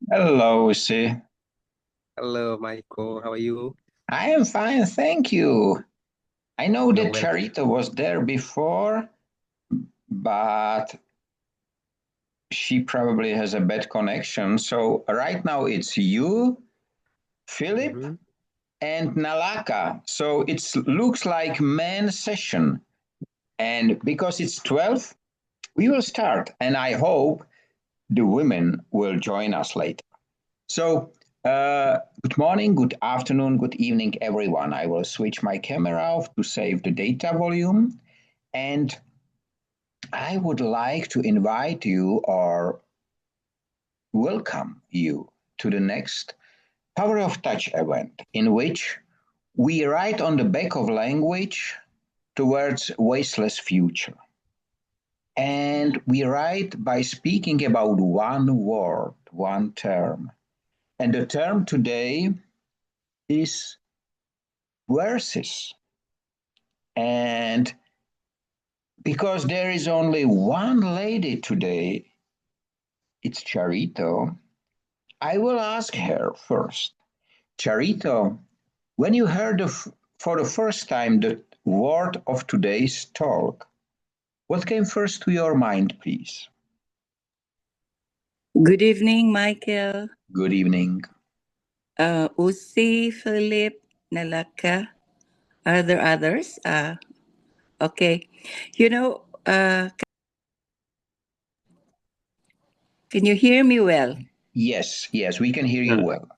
Hello, Lucy. Hello, Michael. How are you? I am fine, thank you. I know You're that welcome. Charita was there before, but she probably has a bad connection. So right now it's you, Philip, Mm-hmm. and Nalaka. So it looks like man session. And because it's 12, we will start. And I hope the women will join us later. So, good morning, good afternoon, good evening, everyone. I will switch my camera off to save the data volume. And I would like to invite you or welcome you to the next Power of Touch event, in which we write on the back of language towards wasteless future. And we write by speaking about one word, one term. And the term today is verses. And because there is only one lady today, it's Charito, I will ask her first. Charito, when you heard for the first time the word of today's talk, what came first to your mind, please? Good evening, Michael. Good evening. Usi, Philip, Nalaka. Are there others? Okay. You know, can you hear me well? Yes, yes, we can hear you well.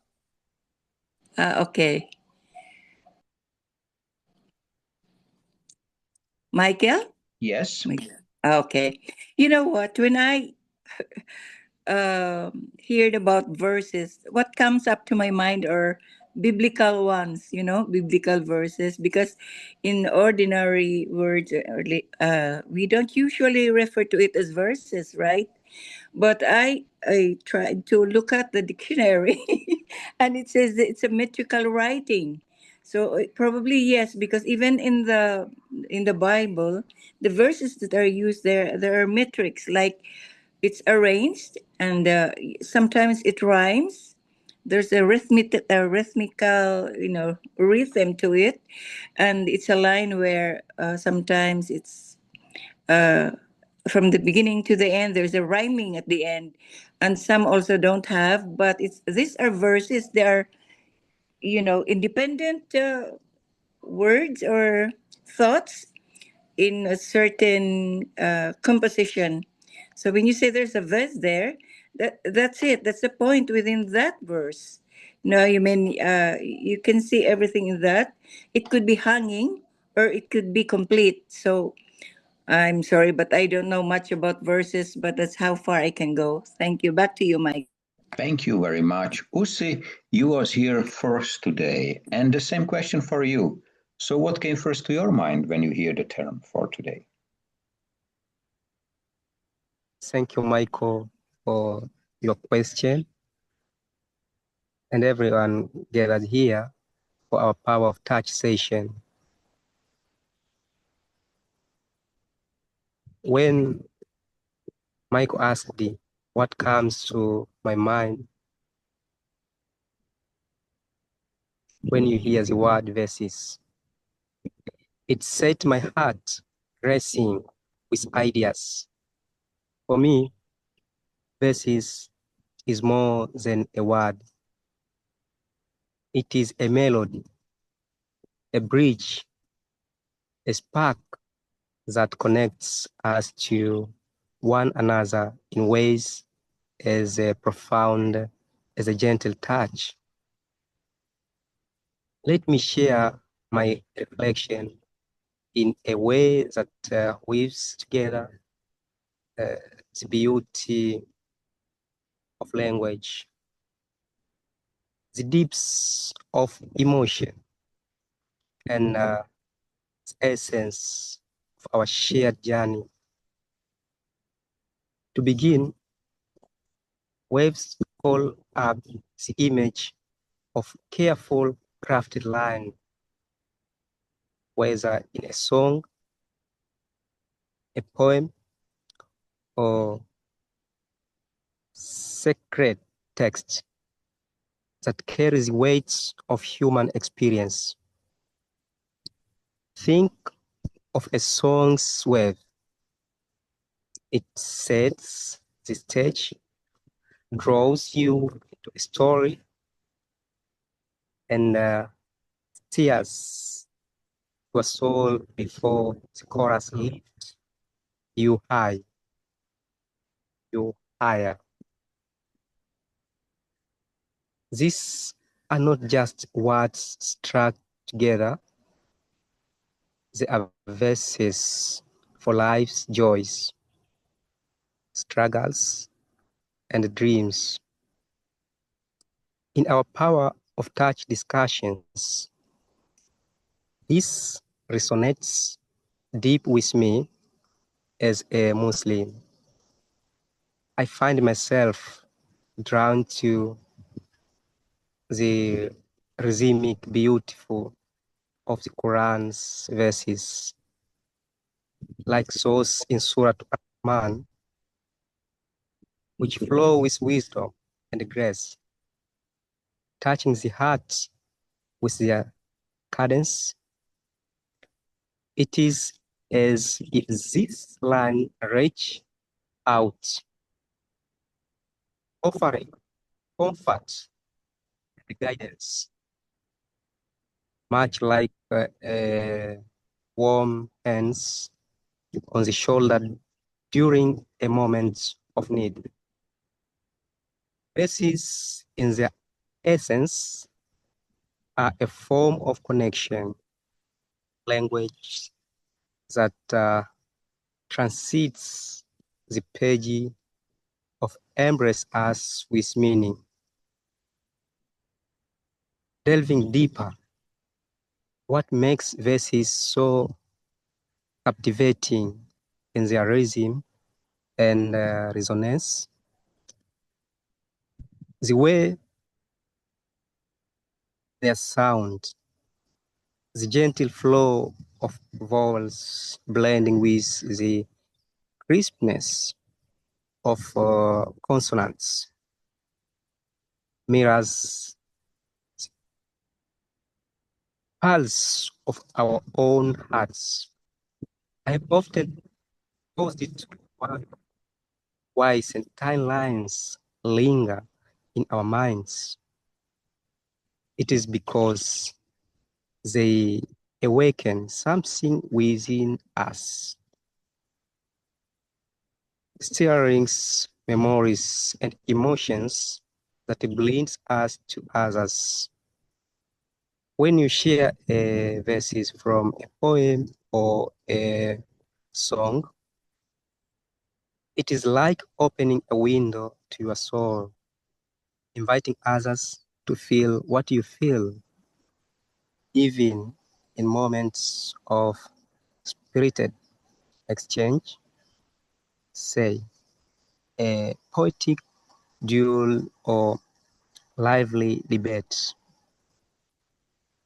Okay. Michael? Yes, Okay. You know what? When I heard about verses, what comes up to my mind are biblical ones, biblical verses, because in ordinary words, we don't usually refer to it as verses, right? But I tried to look at the dictionary and it says that it's a metrical writing. So probably yes, because even in the Bible, the verses that are used there are metrics, like it's arranged, and sometimes it rhymes. There's a rhythmical, rhythm to it, and it's a line where sometimes it's uh, from the beginning to the end. There's a rhyming at the end, and some also don't have. But it's these are verses. They are, independent words or thoughts in a certain composition. So when you say there's a verse there, that's it. That's the point within that verse. No, you mean you can see everything in that. It could be hanging or it could be complete. So I'm sorry, but I don't know much about verses, but that's how far I can go. Thank you. Back to you, Michael. thank you very much. Usi, you was here first today, and the same question for you. So what came first to your mind when you hear the term for today? Thank you, Michael, for your question and everyone gathered here for our Power of Touch session. When Michael asked me what comes to my mind when you hear the word verses, it set my heart racing with ideas. For me, verses is more than a word. It is a melody, a bridge, a spark that connects us to one another in ways as profound as a gentle touch. Let me share my reflection in a way that weaves together the beauty of language, the depths of emotion, and the essence of our shared journey. To begin, waves call up the image of careful crafted line, whether in a song, a poem, or sacred text that carries the weight of human experience. Think of a song's wave. It sets the stage, draws you into a story, and steers your soul before the chorus lifts you high, you higher. These are not just words struck together, they are verses for life's joys, struggles, and dreams. In our Power of Touch discussions, this resonates deep with me as a Muslim. I find myself drawn to the rhythmic beautiful of the Quran's verses, like those in Surah Al-Rahman, which flow with wisdom and grace, touching the heart with their cadence. It is as if this line reach out, offering comfort and guidance, much like warm hands on the shoulder during a moment of need. Verses in their essence are a form of connection, language that transcends the page of embrace us with meaning. Delving deeper, what makes verses so captivating in their rhythm and resonance? The way their sound, the gentle flow of vowels blending with the crispness of consonants mirrors the pulse of our own hearts. I have often posed it to why certain lines linger in our minds. It is because they awaken something within us, stirring memories and emotions that binds us to others. When you share verses from a poem or a song, it is like opening a window to your soul, inviting others to feel what you feel, even in moments of spirited exchange, say a poetic duel or lively debate.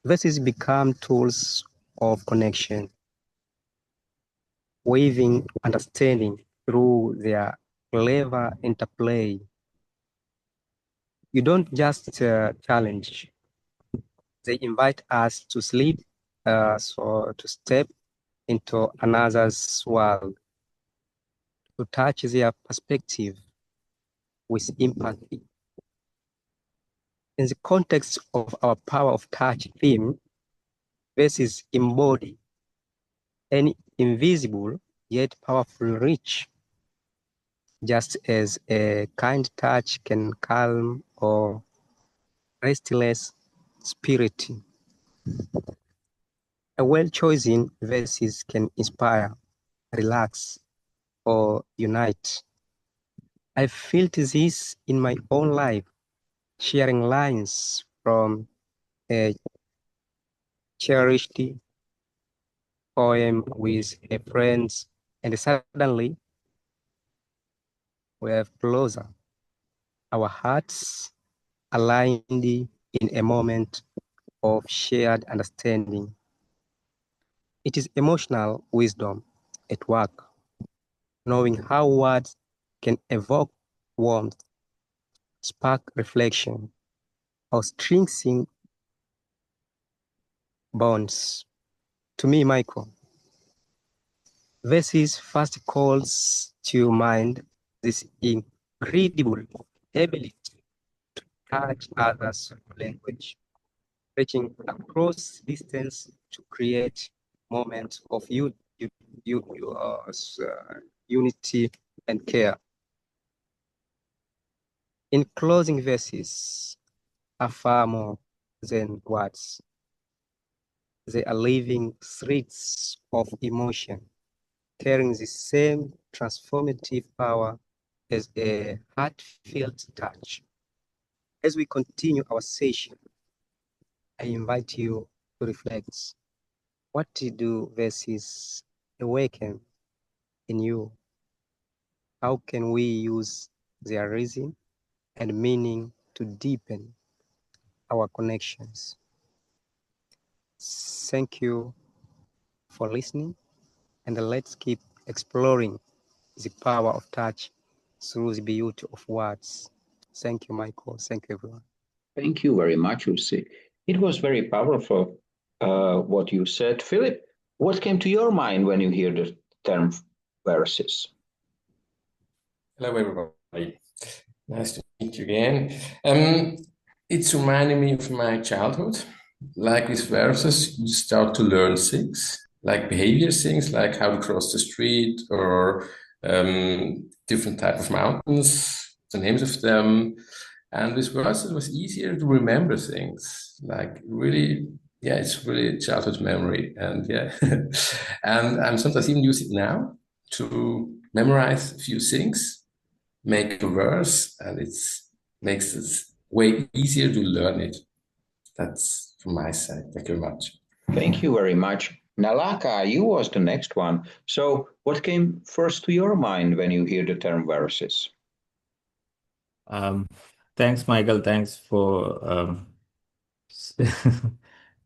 Verses become tools of connection, weaving understanding through their clever interplay. You don't just challenge, they invite us to sleep, so to step into another's world, to touch their perspective with empathy. In the context of our Power of Touch theme, verses embody an invisible yet powerful reach, just as a kind touch can calm or restless spirit. A well-chosen verses can inspire, relax, or unite. I felt this in my own life, sharing lines from a cherished poem with a friend, and suddenly we are closer. Our hearts aligned in a moment of shared understanding. It is emotional wisdom at work, knowing how words can evoke warmth, spark reflection, or strengthen bonds. To me, Michael, verses first calls to mind this incredible ability to touch others' language, reaching across distance to create moments of unity and care. In closing verses are far more than words. They are living threads of emotion, carrying the same transformative power as a heartfelt touch. As we continue our session, I invite you to reflect. What do verses awaken in you? How can we use their reason and meaning to deepen our connections? Thank you for listening, and let's keep exploring the power of touch through the beauty of words. Thank you, Michael. Thank you, everyone. Thank you very much, Lucy. It was very powerful what you said. Philip, what came to your mind when you hear the term verses? Hello, everybody. Nice to meet you again. It's reminding me of my childhood. Like with verses, you start to learn things, like behavior things, like how to cross the street or different type of mountains, the names of them. And with verses, it was easier to remember things. Like really, yeah, it's really childhood memory. And yeah, and I sometimes even use it now to memorize a few things, make a verse, and it makes it way easier to learn it. That's from my side. Thank you very much. Thank you very much. Nalaka, you was the next one. So what came first to your mind when you hear the term verses? Thanks, Michael. Thanks for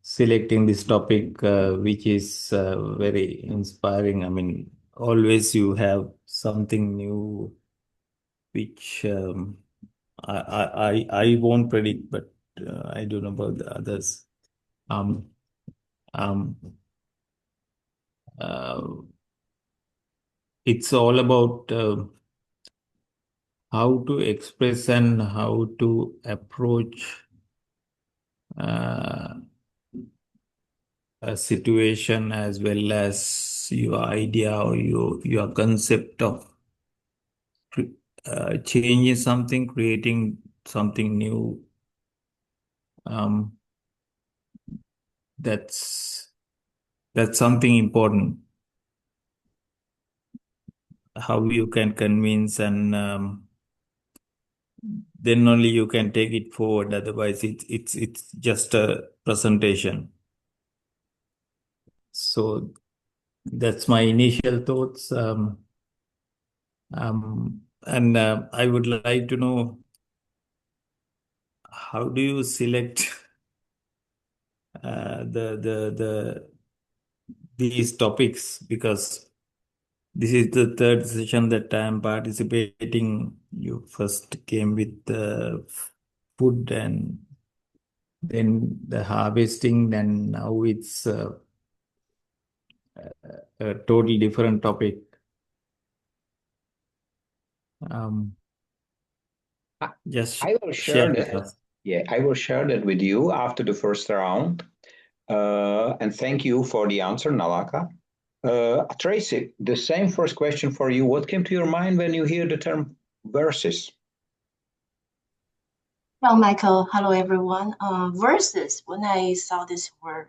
selecting this topic, which is very inspiring. I mean, always you have something new, which I won't predict, but I don't know about the others. Um, um, uh, it's all about how to express and how to approach a situation, as well as your idea or your concept of changing something, creating something new. That's something important. How you can convince, and then only you can take it forward. Otherwise, it's just a presentation. So that's my initial thoughts. And I would like to know, how do you select these topics? Because this is the third session that I'm participating. You first came with the food, and then the harvesting, and now it's a totally different topic. Just I will share that. Yeah, I will share that with you after the first round. And thank you for the answer, Nalaka. Tracy, the same first question for you. What came to your mind when you hear the term verses? Hello, Michael. Hello, everyone. Verses, when I saw this word,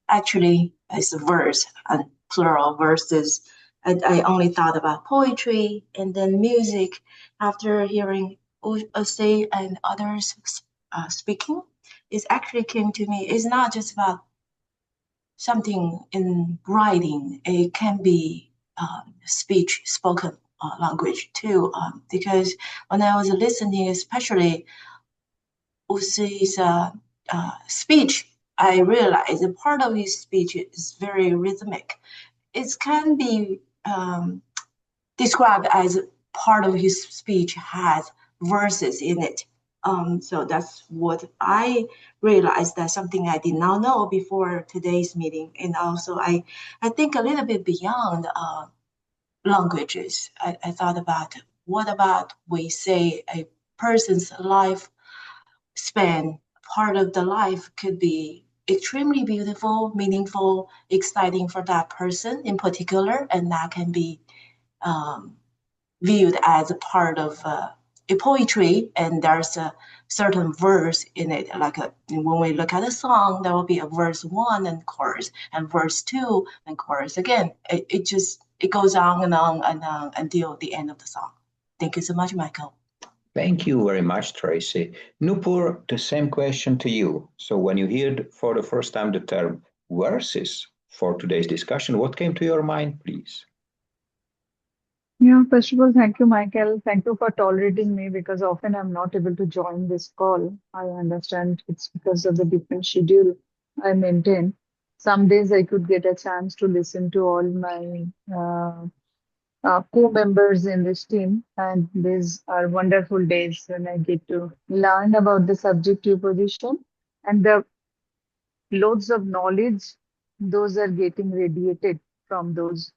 actually, it's a verse, and plural verses. I only thought about poetry and then music after hearing Ose and others speaking. It actually came to me. It's not just about something in writing. It can be speech, spoken language too. Because when I was listening, especially Usi's speech, I realized a part of his speech is very rhythmic. It can be described as part of his speech has verses in it. So that's what I realized, that something I did not know before today's meeting. And also I think a little bit beyond languages. I thought about, what about we say a person's life span, part of the life could be extremely beautiful, meaningful, exciting for that person in particular, and that can be viewed as a part of a poetry, and there's a certain verse in it. Like when we look at a song, there will be a verse 1 and chorus, and verse 2 and chorus again. It goes on and on and on until the end of the song. Thank you so much, Michael. Thank you very much, Tracy. Nupur, the same question to you. So when you heard for the first time the term verses for today's discussion, what came to your mind, please? Yeah, first of all, thank you, Michael. Thank you for tolerating me, because often I'm not able to join this call. I understand it's because of the different schedule I maintain. Some days I could get a chance to listen to all my co-members in this team, and these are wonderful days when I get to learn about the subject you position, and the loads of knowledge those are getting radiated from those.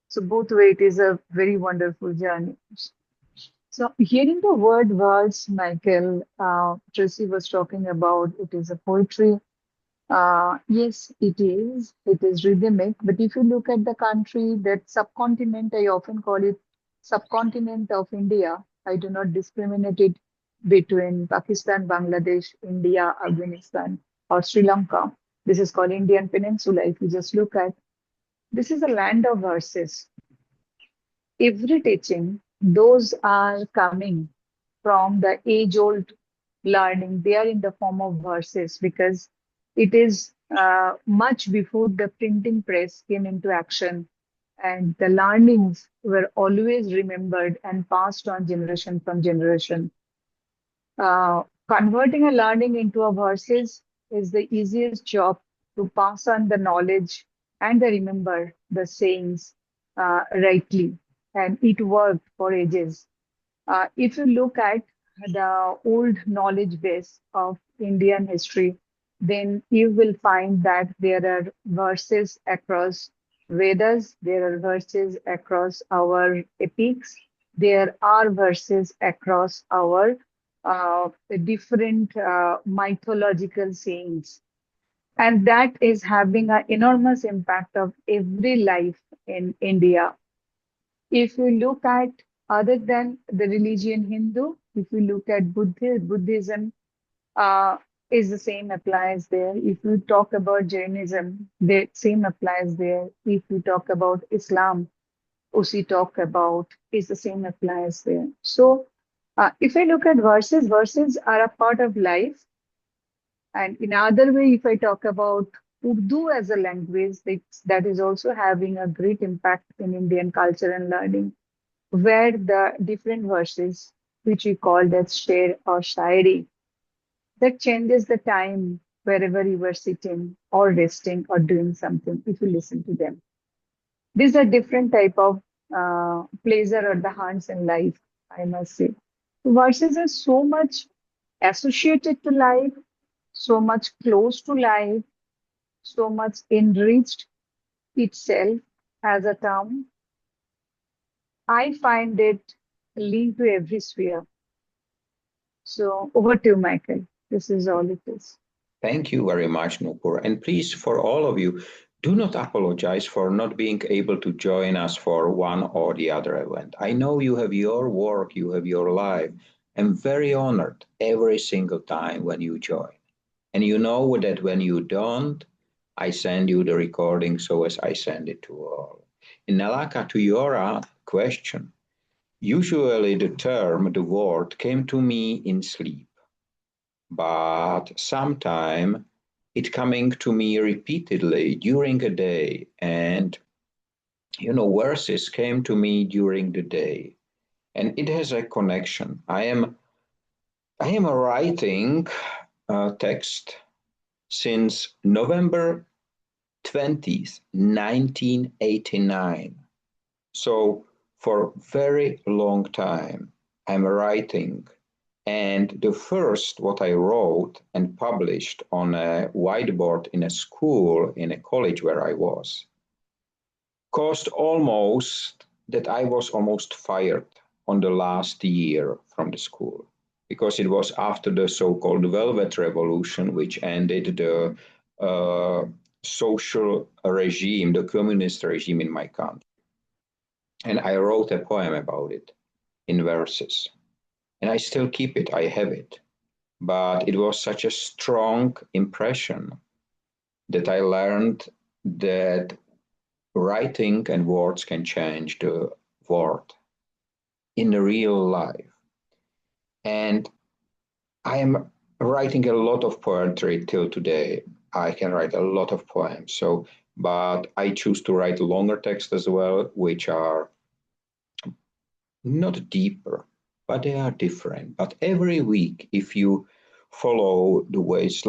So both way, it is a very wonderful journey. So hearing the word words, Michael, Tracy was talking about, it is a poetry. Yes, it is. It is rhythmic. But if you look at the country, that subcontinent, I often call it subcontinent of India. I do not discriminate it between Pakistan, Bangladesh, India, Afghanistan, or Sri Lanka. This is called Indian Peninsula. If you just look at, this is a land of verses. Every teaching, those are coming from the age-old learning. They are in the form of verses, because it is much before the printing press came into action, and the learnings were always remembered and passed on generation from generation. Converting a learning into a verses is the easiest job to pass on the knowledge and remember the sayings rightly. And it worked for ages. If you look at the old knowledge base of Indian history, then you will find that there are verses across Vedas, there are verses across our epics, there are verses across our different mythological sayings. And that is having an enormous impact of every life in India. If you look at, other than the religion Hindu, if you look at Buddhism is the same applies there. If you talk about Jainism, the same applies there. If you talk about Islam, usi talk about is the same applies there. So if I look at verses, verses are a part of life. And in other way, if I talk about Urdu as a language, that is also having a great impact in Indian culture and learning, where the different verses, which we call as sher or shairi, that changes the time wherever you were sitting or resting or doing something, if you listen to them. These are different type of pleasure or the hunts in life, I must say. Verses are so much associated to life, so much close to life, so much enriched itself as a term. I find it linked to every sphere. So over to you, Michael. This is all it is. Thank you very much, Nupur. And please, for all of you, do not apologize for not being able to join us for one or the other event. I know you have your work, you have your life. I'm very honored every single time when you join. And you know that when you don't, I send you the recording so as I send it to all. In Nalaka, to your question, usually the term, the word came to me in sleep, but sometime it coming to me repeatedly during a day, and verses came to me during the day, and it has a connection. I am writing a text since November 20th, 1989. So for very long time. I'm writing. And the first, what I wrote and published on a whiteboard in a school, in a college where I was, caused almost that I was almost fired on the last year from the school, because it was after the so-called Velvet Revolution, which ended the social regime, the communist regime in my country. And I wrote a poem about it in verses. And I still keep it, I have it. But it was such a strong impression that I learned that writing and words can change the world in real life. And I am writing a lot of poetry till today. I can write a lot of poems. So, but I choose to write longer texts as well, which are not deeper, but they are different. But every week, if you follow the ways,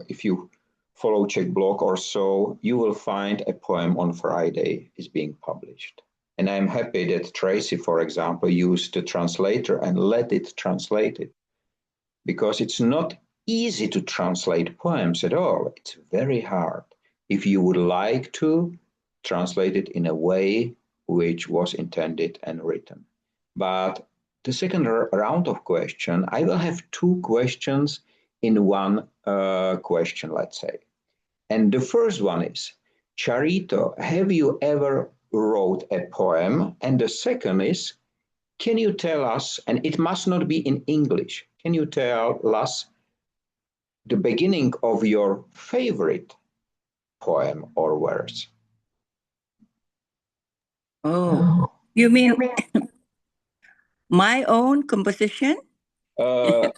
if you follow Czech blog or so, you will find a poem on Friday is being published. And I'm happy that Tracy, for example, used the translator and let it translate it, because it's not easy to translate poems at all. It's very hard. If you would like to translate it in a way which was intended and written. But the second round of question, I will have two questions in one question, let's say. And the first one is, Charito, have you ever wrote a poem? And the second is, can you tell us, and it must not be in English, can you tell us the beginning of your favorite poem or verse? Oh, you mean my own composition? Poem?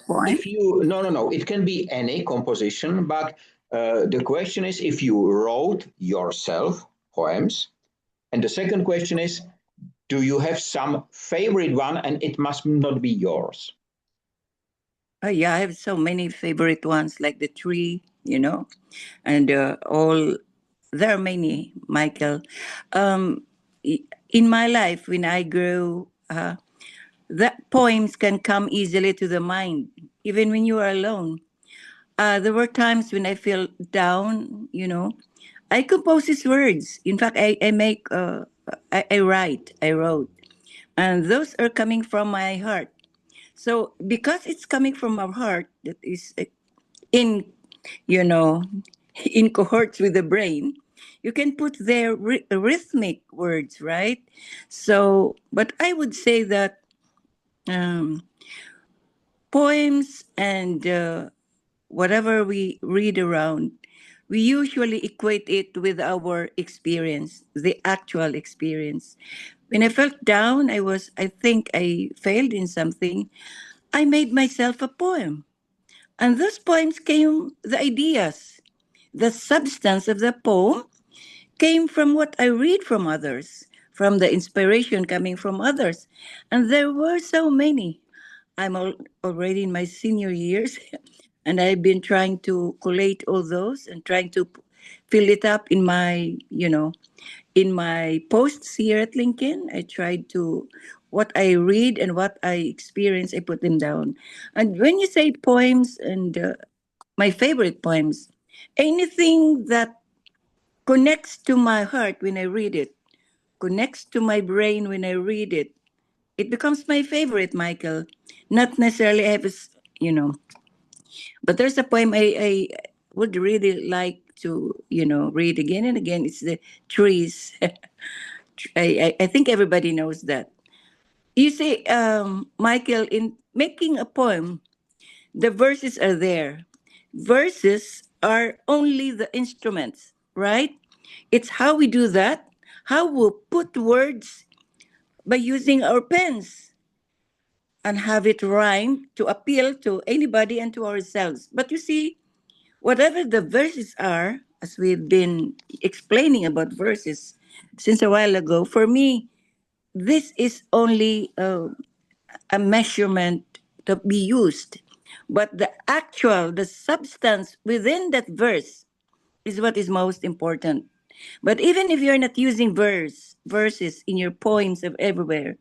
No, it can be any composition, but the question is if you wrote yourself poems. And the second question is, do you have some favorite one, and it must not be yours? Oh, yeah, I have so many favorite ones, like the tree, and all. There are many, Michael. Um, in my life, when I grew, the poems can come easily to the mind, even when you are alone. There were times when I feel down, I compose these words. In fact, I make, I wrote, and those are coming from my heart. So because it's coming from our heart, that is in, you know, in cohorts with the brain, you can put their rhythmic words, right? So, but I would say that um, poems and whatever we read around, we usually equate it with our experience, the actual experience. When I felt down, I think I failed in something, I made myself a poem. And those poems came, the ideas, the substance of the poem came from what I read from others, from the inspiration coming from others. And there were so many. Already in my senior years, and I've been trying to collate all those and trying to fill it up in my, in my posts here at LinkedIn. I tried to, what I read and what I experience, I put them down. And when you say poems and my favorite poems, anything that connects to my heart when I read it, connects to my brain when I read it, it becomes my favorite, Michael. Not necessarily I have, but there's a poem I would really like to, read again and again. It's the trees. I think everybody knows that. You see, Michael, in making a poem, the verses are there. Verses are only the instruments, right? It's how we do that, how we put words by using our pens and have it rhyme to appeal to anybody and to ourselves. But you see, whatever the verses are, as we've been explaining about verses since a while ago, for me, this is only a measurement to be used. But the substance within that verse is what is most important. But even if you're not using verses in your poems of everywhere,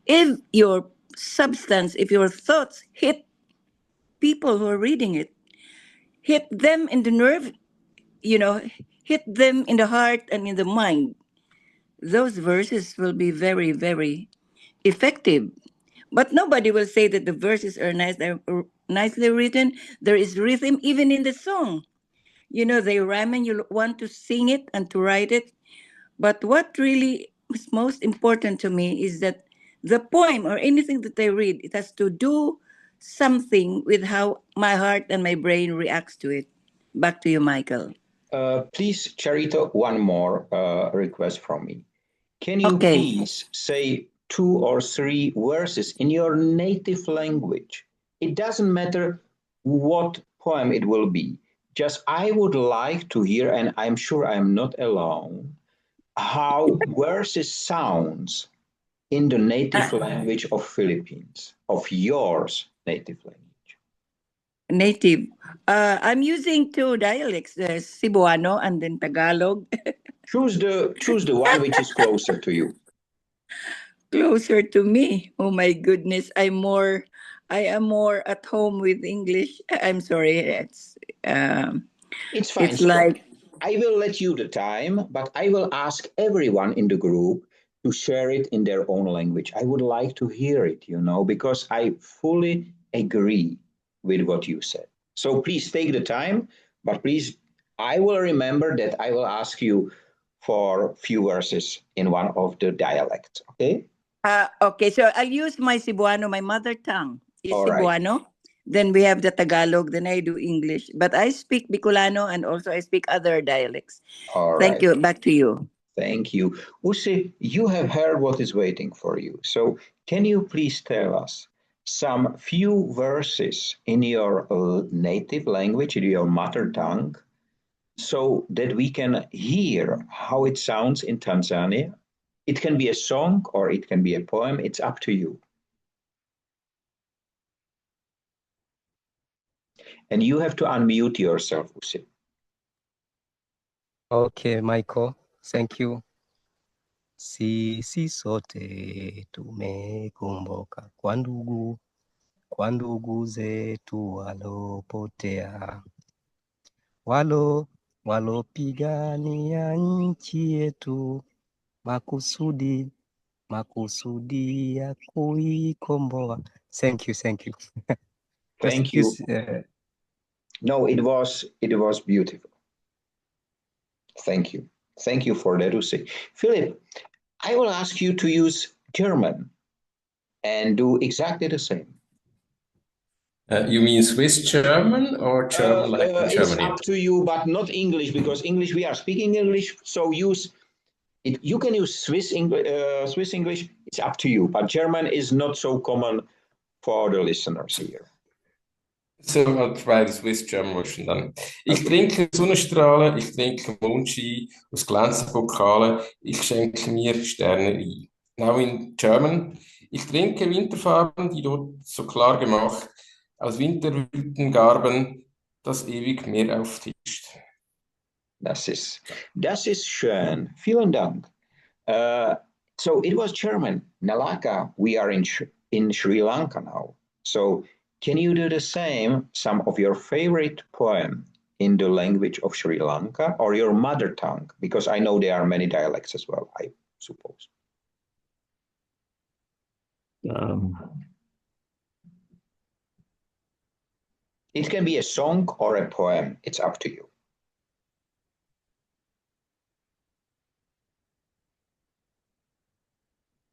if your substance if your thoughts hit people who are reading it, hit them in the nerve, you know, hit them in the heart and in the mind. Those verses will be very, very effective. But nobody will say that the verses are nice, they're nicely written. There is rhythm even in the song. You know, they rhyme and you want to sing it and to write it. But what really is most important to me is that the poem or anything that I read, it has to do something with how my heart and my brain reacts to it. Back to you, Michael. Please, Charito, one more request from me. Can you Okay. please say 2 or 3 verses in your native language? It doesn't matter what poem it will be. Just I would like to hear, and I'm sure I'm not alone, how verses sounds in the native language of Philippines, of yours native language. Native. I'm using 2 dialects, the Cebuano and then Tagalog. Choose the one which is closer to you. Closer to me. Oh my goodness, I am more at home with English. I'm sorry. Um It's fine. it's So like I will let you the time, but I will ask everyone in the group to share it in their own language. I would like to hear it, because I fully agree with what you said. So please take the time, but please, I will remember that I will ask you for few verses in one of the dialects. Okay? okay, so I use my Cebuano, my mother tongue is All right. Cebuano. Then we have the Tagalog, then I do English. But I speak Bicolano and also I speak other dialects. All Thank right. you. Back to you. Thank you. Usi, you have heard what is waiting for you. So can you please tell us some few verses in your native language, in your mother tongue, so that we can hear how it sounds in Tanzania? It can be a song or it can be a poem. It's up to you. And you have to unmute yourself, Usi. Okay, Michael, thank you. Sisi sote tumekumbuka kwa ndugu zetu walopotea, walopigania nchi yetu makusudi ya kuikomboa. Thank you. Thank you. No, it was beautiful. Thank you. Thank you for that, Usi. Philip, I will ask you to use German and do exactly the same. You mean Swiss German or German like in It's Germany? up to you, but not English, because English, we are speaking English, so use it. You can use Swiss English. It's up to you, but German is not so common for the listeners here. So I'll try the Swiss German version dann. Ich trinke Sonnenstrahlen, ich trinke Mondschein aus glänzenden Pokalen, ich schenke mir Sterne ein. Now in German. Ich trinke Winterfarben, die dort so klar gemacht, aus Winterhüttengarben, das ewig Meer auftischt. Das ist schön. Vielen Dank. So it was German. Nalaka, we are in Sri Lanka now. So can you do the same, some of your favorite poem in the language of Sri Lanka or your mother tongue? Because I know there are many dialects as well, I suppose. It can be a song or a poem. It's up to you.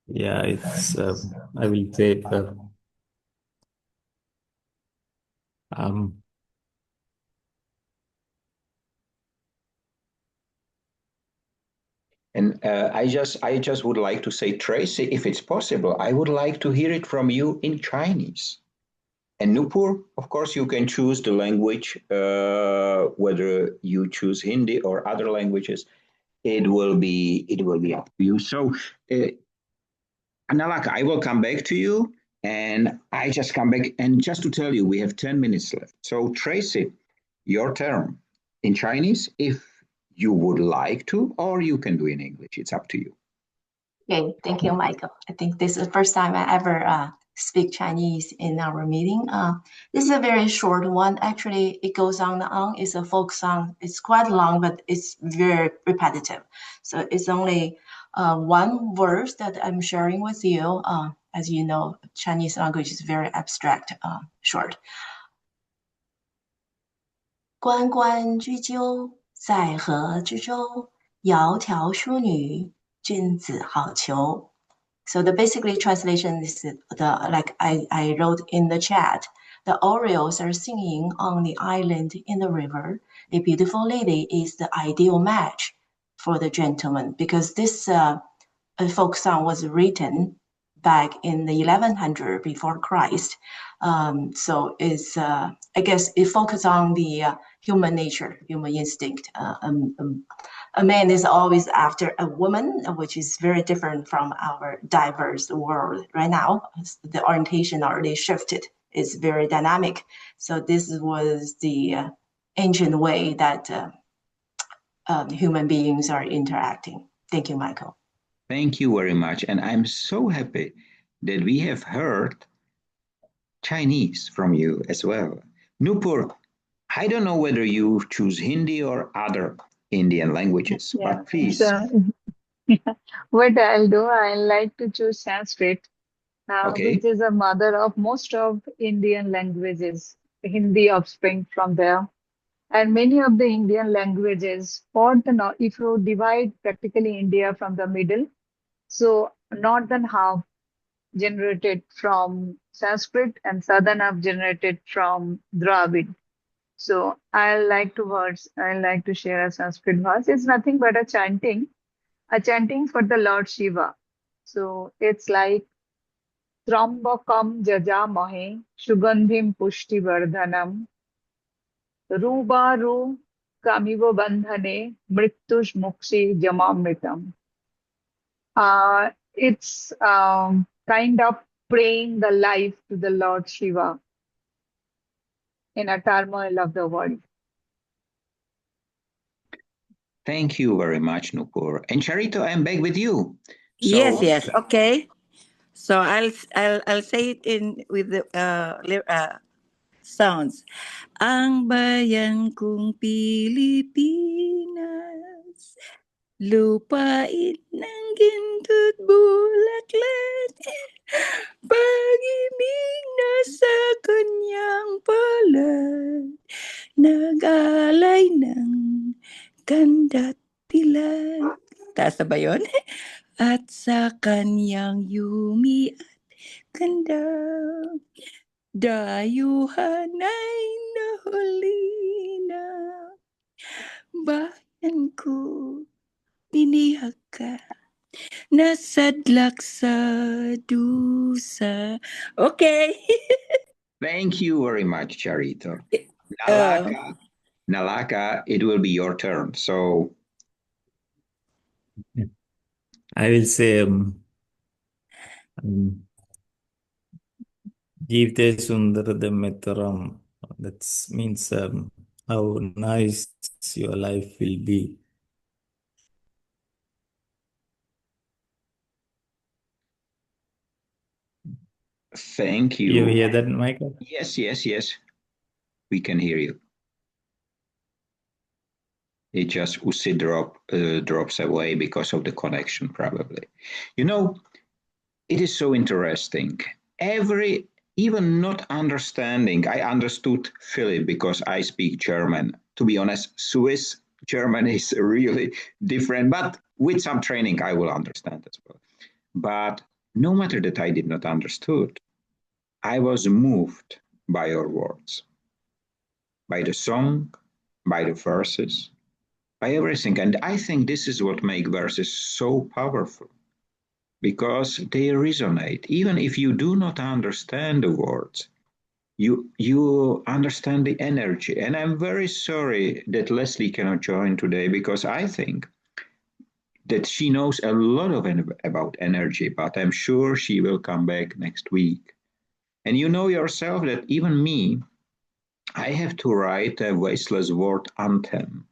Yeah, it's I will take And I just would like to say, Tracy, if it's possible, I would like to hear it from you in Chinese. And Nupur, of course, you can choose the language, whether you choose Hindi or other languages. It will be up to you. So, Analaka, I will come back to you, and I just come back and just to tell you, we have 10 minutes left. So, Tracy, your turn in Chinese, if you would like to, or you can do in English. It's up to you. Okay, thank you, Michael. I think this is the first time I ever speak Chinese in our meeting. This is a very short one. Actually, it goes on. It's a folk song. It's quite long, but it's very repetitive. So it's only one verse that I'm sharing with you. As you know, Chinese language is very abstract, short. 关关雎鸠，在河之洲。窈窕淑女，君子好逑。So the basically translation is like I wrote in the chat. The orioles are singing on the island in the river. A beautiful lady is the ideal match for the gentleman, because this folk song was written back in the 1100 before Christ. So it's I guess it focuses on the human nature, human instinct. A man is always after a woman, which is very different from our diverse world right now. The orientation already shifted. It's very dynamic. So this was the ancient way that human beings are interacting. Thank you, Michael. Thank you very much. And I'm so happy that we have heard Chinese from you as well. Nupur, I don't know whether you choose Hindi or other Indian languages, but please. So, what I'll do, I like to choose Sanskrit, Okay. which is a mother of most of Indian languages. Hindi offspring from there. And many of the Indian languages, if you divide practically India from the middle, so northern half generated from Sanskrit and southern half generated from Dravid. So I like to share a Sanskrit verse. It's nothing but a chanting for the Lord Shiva. So it's like Trambakam Jajamahe Sugandhim Pushti Vardhanam Rubaru Kamivo Bandhane Mrittush Mukshi Jamamritam. It's kind of praying the life to the Lord Shiva in a turmoil of the world. Thank you very much, Nupur. And Charito, I'm back with you. So, Yes. Okay. So I'll say it in with the sounds. Ang bayan kong Pilipinas, lupain ng ginto't bulaklak, pag-ibig na sa kanyang palad, nag-alay ng ganda't pilad. Taas na ba yun? At sa kanyang yumi at ganda, dayuhan ay nahuli na. Bayan ko, binihag ka, nasadlak sa dusa. Okay. thank you very much, Charito. Nalaka, it will be your turn. So, I will say Jeevte Sundaradam Mitaram. That means how nice your life will be. thank you. You hear that, Michael? Yes. We can hear you. It just drops away because of the connection, probably. You know, it is so interesting. Even not understanding, I understood Philip because I speak German. To be honest, Swiss German is really different, but with some training, I will understand as well. But no matter that I did not understood, I was moved by your words, by the song, by the verses, by everything. And I think this is what makes verses so powerful, because they resonate. Even if you do not understand the words, you understand the energy. And I'm very sorry that Leslie cannot join today, because I think that she knows a lot about energy, but I'm sure she will come back next week. And you know yourself that even me, I have to write a Wasteless World anthem,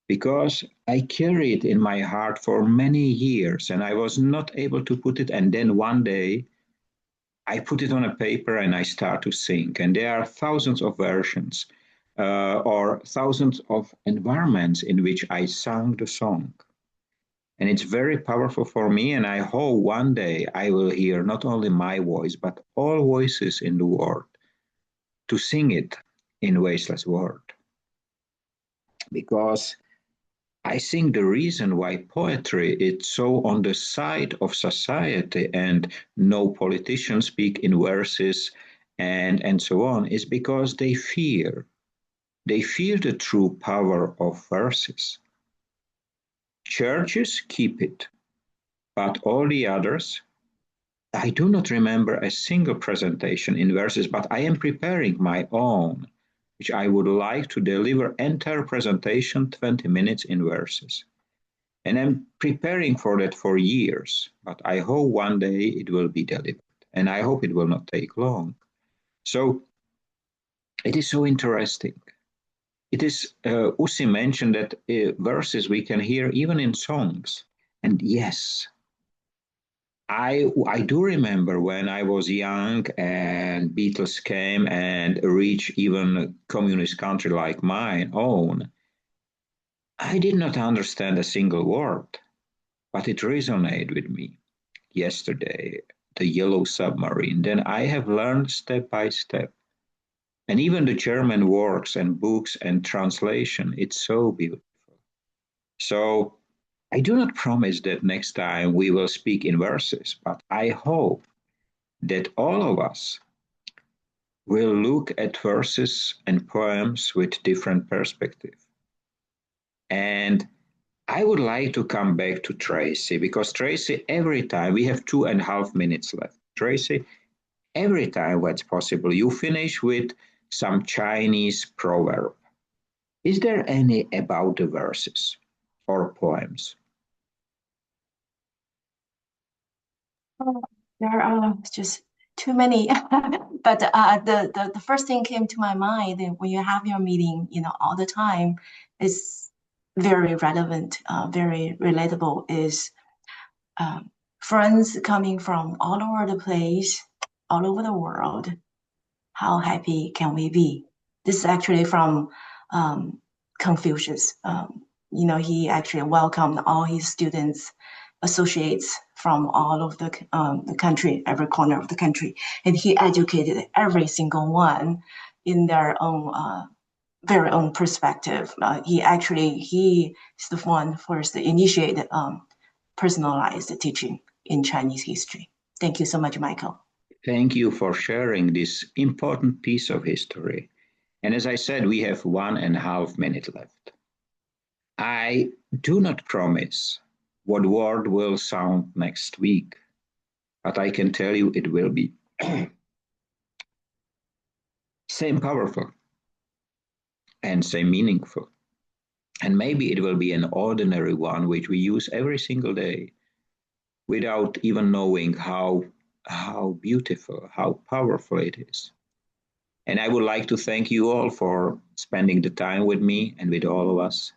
because I carry it in my heart for many years and I was not able to put it. And then one day I put it on a paper and I start to sing. And there are thousands of versions or thousands of environments in which I sang the song. And it's very powerful for me. And I hope one day I will hear not only my voice, but all voices in the world to sing it in Wasteless World. Because I think the reason why poetry is so on the side of society and no politicians speak in verses and so on is because they fear the true power of verses. Churches keep it, but all the others, I do not remember a single presentation in verses, but I am preparing my own, which I would like to deliver entire presentation, 20 minutes in verses. And I'm preparing for that for years, but I hope one day it will be delivered. And I hope it will not take long. So it is so interesting. It is, Ussi mentioned that verses we can hear even in songs. And yes, I do remember when I was young and Beatles came and reached even a communist country like mine own. I did not understand a single word, but it resonated with me. Yesterday, the Yellow Submarine. Then I have learned step by step. And even the German works and books and translation, it's so beautiful. So I do not promise that next time we will speak in verses, but I hope that all of us will look at verses and poems with different perspective. And I would like to come back to Tracy because Tracy, every time we have 2.5 minutes left. Tracy, every time when it's possible, you finish with some Chinese proverb. Is there any about the verses or poems? There are just too many. But the first thing came to my mind when you have your meeting, all the time, is very relevant, very relatable, is friends coming from all over the place, all over the world. How happy can we be? This is actually from Confucius. He actually welcomed all his students, associates from all of the country, every corner of the country, and he educated every single one in their own very own perspective. He is the one first initiated personalized teaching in Chinese history. Thank you so much, Michael. Thank you for sharing this important piece of history. And as I said, we have 1.5 minutes left. I do not promise what word will sound next week, but I can tell you it will be same powerful and same meaningful. And maybe it will be an ordinary one which we use every single day without even knowing how beautiful, how powerful it is. And I would like to thank you all for spending the time with me and with all of us.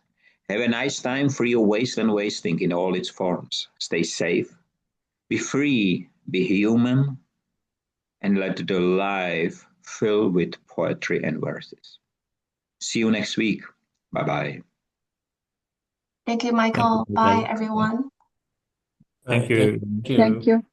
Have a nice time, free of waste and wasting in all its forms. Stay safe, be free, be human, and let the life fill with poetry and verses. See you next week. Bye-bye. Thank you, Michael. Bye, everyone. Thank you. Thank you. Thank you.